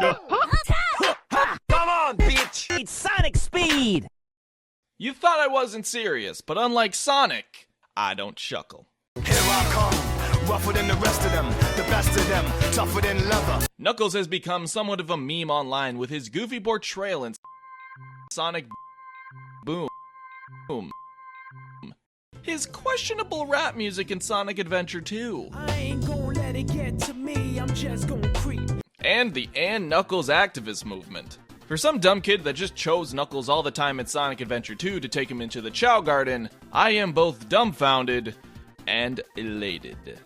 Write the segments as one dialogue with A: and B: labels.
A: Come on, bitch!
B: It's Sonic speed!
C: You thought I wasn't serious, but unlike Sonic, I don't chuckle.
D: Here I come, rougher than the rest of them, the best of them, tougher than leather.
C: Knuckles has become somewhat of a meme online with his goofy portrayal in Sonic Boom. His questionable rap music in Sonic Adventure 2.
E: I ain't gonna let it get to me, I'm just gonna creep.
C: And the Knuckles activist movement. For some dumb kid that just chose Knuckles all the time in Sonic Adventure 2 to take him into the Chow Garden, I am both dumbfounded and elated.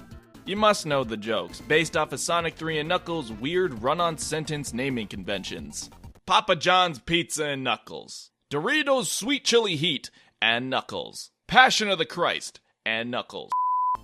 C: You must know the jokes, based off of Sonic 3 and Knuckles' weird run-on sentence naming conventions. Papa John's Pizza and Knuckles. Doritos Sweet Chili Heat and Knuckles. Passion of the Christ and Knuckles.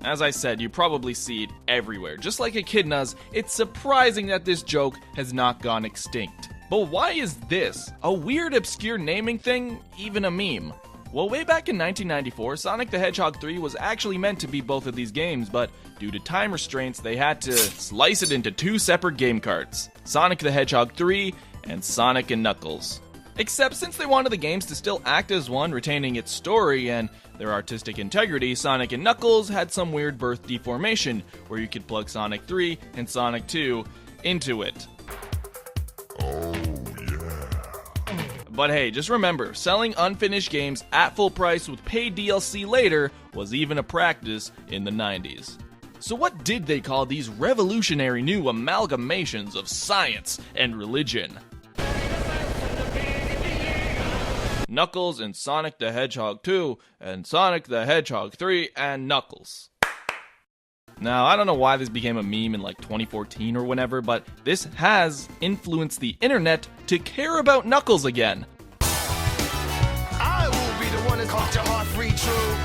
C: As I said, you probably see it everywhere. Just like Echidna's, it's surprising that this joke has not gone extinct. But why is this, a weird obscure naming thing, even a meme? Well, way back in 1994, Sonic the Hedgehog 3 was actually meant to be both of these games, but due to time restraints, they had to slice it into two separate game carts, Sonic the Hedgehog 3 and Sonic and Knuckles. Except since they wanted the games to still act as one, retaining its story and their artistic integrity, Sonic and Knuckles had some weird birth deformation, where you could plug Sonic 3 and Sonic 2 into it. But hey, just remember, selling unfinished games at full price with paid DLC later was even a practice in the 90s. So what did they call these revolutionary new amalgamations of science and religion? Knuckles and Sonic the Hedgehog 2, and Sonic the Hedgehog 3 and Knuckles. Now, I don't know why this became a meme in like 2014 or whenever, but this has influenced the internet to care about Knuckles again.
D: I will be the one that caught your heart free, true.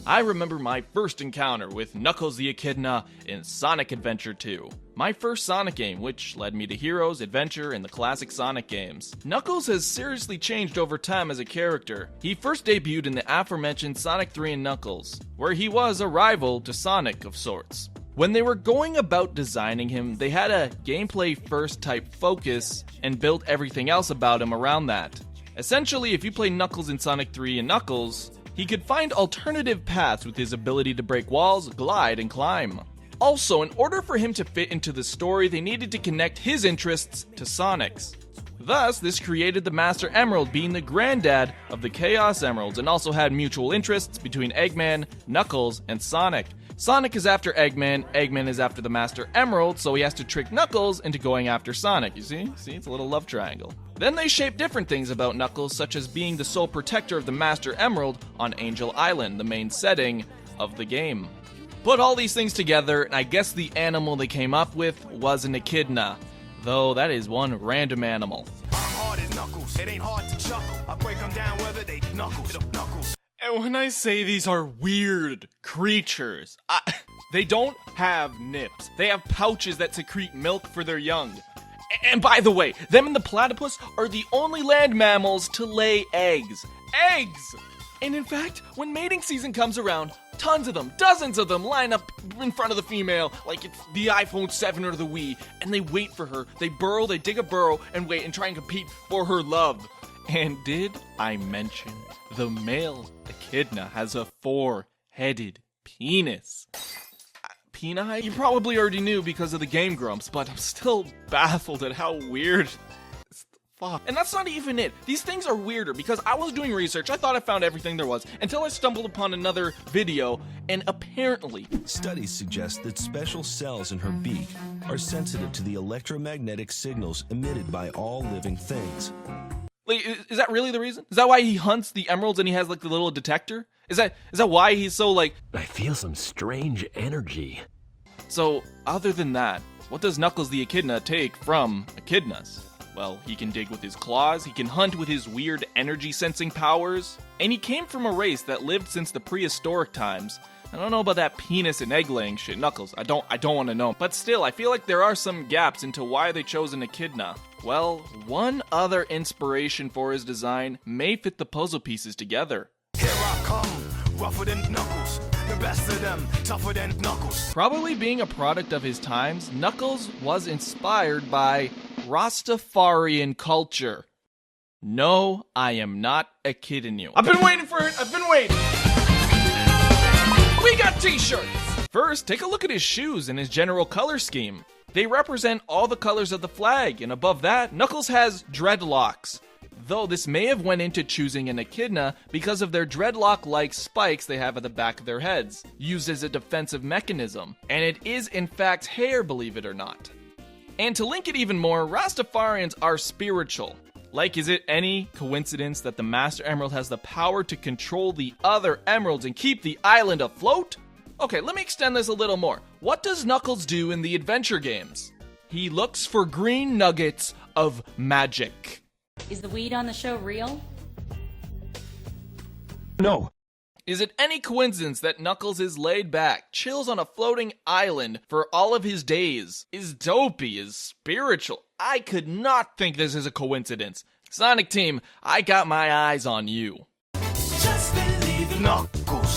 C: I remember my first encounter with Knuckles the Echidna in Sonic Adventure 2. My first Sonic game, which led me to Heroes, Adventure, and the classic Sonic games. Knuckles has seriously changed over time as a character. He first debuted in the aforementioned Sonic 3 and Knuckles, where he was a rival to Sonic of sorts. When they were going about designing him, they had a gameplay first type focus and built everything else about him around that. Essentially, if you play Knuckles in Sonic 3 and Knuckles, he could find alternative paths with his ability to break walls, glide, and climb. Also, in order for him to fit into the story, they needed to connect his interests to Sonic's. Thus, this created the Master Emerald being the granddad of the Chaos Emeralds and also had mutual interests between Eggman, Knuckles, and Sonic. Sonic is after Eggman, Eggman is after the Master Emerald, so he has to trick Knuckles into going after Sonic. You see? It's a little love triangle. Then they shaped different things about Knuckles, such as being the sole protector of the Master Emerald on Angel Island, the main setting of the game. Put all these things together, and I guess the animal they came up with was an echidna. Though that is one random animal.
D: I'm hard as Knuckles, it ain't hard to chuckle. I break them down whether they knuckles.
C: And when I say these are weird creatures, they don't have nips. They have pouches that secrete milk for their young. And by the way, them and the platypus are the only land mammals to lay eggs. Eggs! And in fact, when mating season comes around, tons of them, dozens of them line up in front of the female like it's the iPhone 7 or the Wii, and they wait for her. They burrow, they dig a burrow, and wait and try and compete for her love. And did I mention the male echidna has a 4-headed penis? Peni? You probably already knew because of the Game Grumps, but I'm still baffled at how weird. Fuck. And that's not even it. These things are weirder because I was doing research. I thought I found everything there was until I stumbled upon another video, and apparently
F: studies suggest that special cells in her beak are sensitive to the electromagnetic signals emitted by all living things.
C: Like, is that really the reason? Is that why he hunts the emeralds and he has like the little detector? Is that why he's so like,
B: I feel some strange energy.
C: So, other than that, what does Knuckles the Echidna take from echidnas? Well, he can dig with his claws, he can hunt with his weird energy-sensing powers, and he came from a race that lived since the prehistoric times. I don't know about that penis and egg-laying shit, Knuckles, I don't want to know. But still, I feel like there are some gaps into why they chose an echidna. Well, one other inspiration for his design may fit the puzzle pieces together.
D: Here I come, rougher than Knuckles, the best of them, tougher than Knuckles.
C: Probably being a product of his times, Knuckles was inspired by Rastafarian culture. No, I am not a kidding you. I've been waiting for it. I've been waiting. We got t-shirts. First, take a look at his shoes and his general color scheme. They represent all the colors of the flag, and above that, Knuckles has dreadlocks. Though this may have went into choosing an echidna because of their dreadlock-like spikes they have at the back of their heads, used as a defensive mechanism. And it is in fact hair, believe it or not. And to link it even more, Rastafarians are spiritual. Like, is it any coincidence that the Master Emerald has the power to control the other emeralds and keep the island afloat? Okay, let me extend this a little more. What does Knuckles do in the adventure games? He looks for green nuggets of magic.
G: Is the weed on the show real?
F: No.
C: Is it any coincidence that Knuckles is laid back, chills on a floating island for all of his days, is dopey, is spiritual? I could not think this is a coincidence. Sonic Team, I got my eyes on you.
D: Knuckles.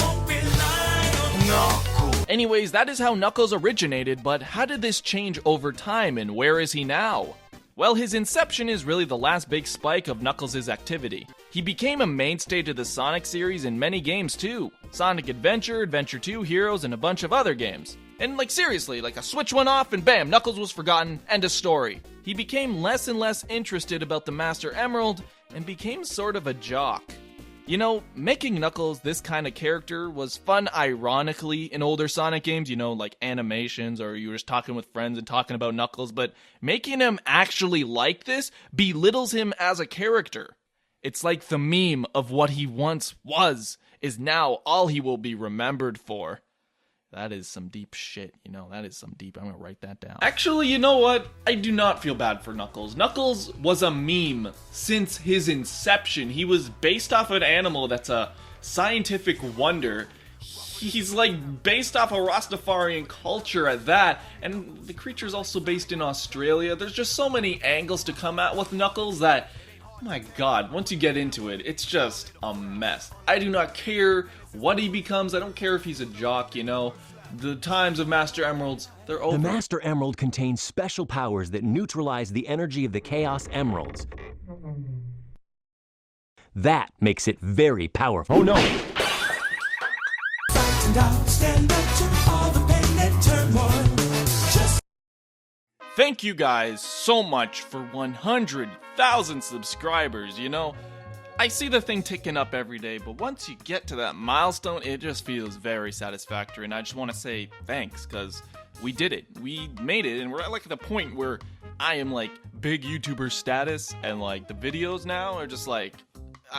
D: Knuckles.
C: Anyways, that is how Knuckles originated, but how did this change over time and where is he now? Well, his inception is really the last big spike of Knuckles' activity. He became a mainstay to the Sonic series in many games too. Sonic Adventure, Adventure 2, Heroes, and a bunch of other games. And like seriously, like a switch went off and bam, Knuckles was forgotten, end of story. He became less and less interested about the Master Emerald and became sort of a jock. You know, making Knuckles this kind of character was fun ironically in older Sonic games, you know, like animations or you were just talking with friends and talking about Knuckles, but making him actually like this belittles him as a character. It's like the meme of what he once was is now all he will be remembered for. That is some deep shit, you know, that is some deep, I'm gonna write that down. Actually, you know what? I do not feel bad for Knuckles. Knuckles was a meme since his inception. He was based off of an animal that's a scientific wonder. He's like based off a Rastafarian culture at that, and the creature's also based in Australia. There's just so many angles to come at with Knuckles that, oh my god, once you get into it, it's just a mess. I do not care what he becomes, I don't care if he's a jock, you know. The times of Master Emeralds, they're over.
B: The Master Emerald contains special powers that neutralize the energy of the Chaos Emeralds. That makes it very powerful. Oh no!
C: Thank you guys so much for 100,000 subscribers, you know? I see the thing ticking up every day, but once you get to that milestone, it just feels very satisfactory, and I just want to say thanks, because we did it. We made it, and we're at like the point where I am like big YouTuber status, and like the videos now are just like,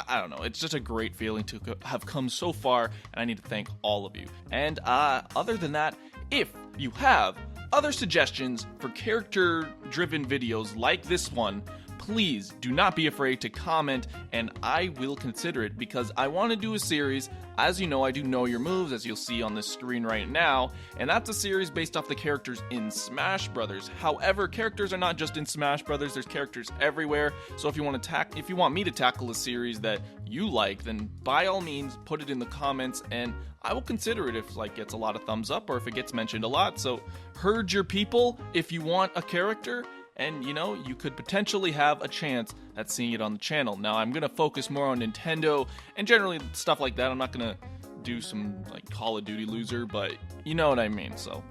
C: I don't know, it's just a great feeling to have come so far, and I need to thank all of you. And other than that, if you have other suggestions for character-driven videos like this one, please do not be afraid to comment, and I will consider it because I want to do a series. As you know, I do Know Your Moves, as you'll see on this screen right now, and that's a series based off the characters in Smash Brothers. However, characters are not just in Smash Brothers, there's characters everywhere, so if you want me to tackle a series that you like, then by all means, put it in the comments, and I will consider it if like gets a lot of thumbs up or if it gets mentioned a lot. So herd your people if you want a character, and you know, you could potentially have a chance at seeing it on the channel. Now, I'm gonna focus more on Nintendo and generally stuff like that. I'm not gonna do some like Call of Duty loser, but you know what I mean. So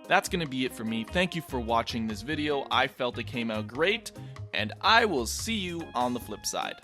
C: that's gonna be it for me. Thank you for watching this video. I felt it came out great, and I will see you on the flip side.